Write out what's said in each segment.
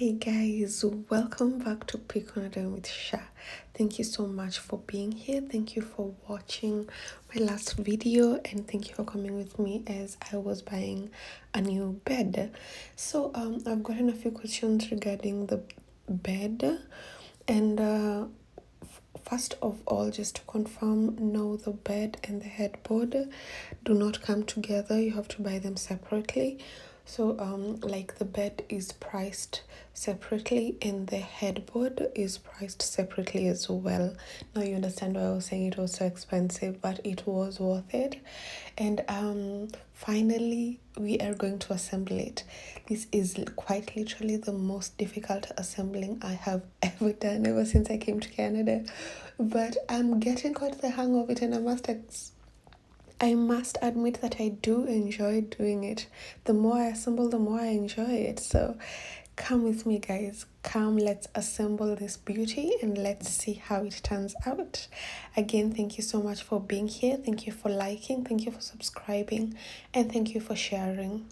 Hey guys, welcome back to Pick Another with Sha. Thank you so much for being here. Thank you for watching my last video and thank you for coming with me as I was buying a new bed. So I've gotten a few questions regarding the bed and first of all, just to confirm, no, the bed and the headboard do not come together. You have to buy them separately. So like the bed is priced separately and the headboard is priced separately as well. Now you understand why I was saying it was so expensive, but it was worth it. And finally we are going to assemble it. This is quite literally the most difficult assembling I have ever done ever since I came to Canada, but I'm getting quite the hang of it, and I must admit that I do enjoy doing it. The more I assemble, the more I enjoy it. So come with me, guys. Come, let's assemble this beauty and let's see how it turns out. Again, thank you so much for being here. Thank you for liking. Thank you for subscribing. And thank you for sharing.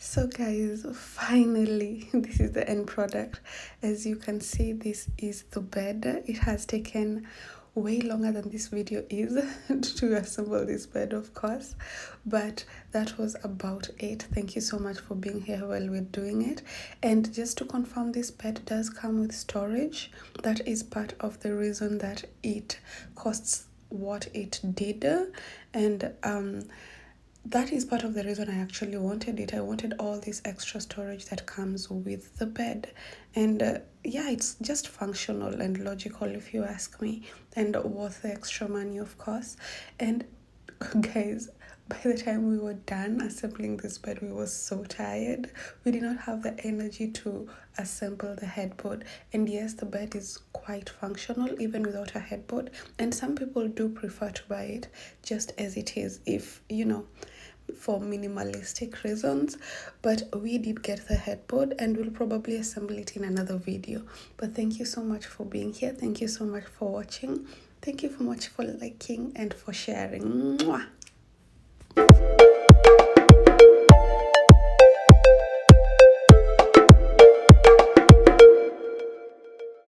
So guys, finally, this is the end product. As you can see, this is the bed. It has taken way longer than this video is to assemble this bed, of course, but that was about it. Thank you so much for being here while we're doing it. And just to confirm, this bed does come with storage. That is part of the reason that it costs what it did. And that is part of the reason I actually wanted it. I wanted all this extra storage that comes with the bed. And yeah, it's just functional and logical, if you ask me, and worth the extra money, of course. And guys, by the time we were done assembling this bed, we were so tired. We did not have the energy to assemble the headboard. And yes, the bed is quite functional even without a headboard. And some people do prefer to buy it just as it is, if you know, for minimalistic reasons. But we did get the headboard, and we'll probably assemble it in another video. But thank you so much for being here. Thank you so much for watching. Thank you so much for liking and for sharing. Mwah.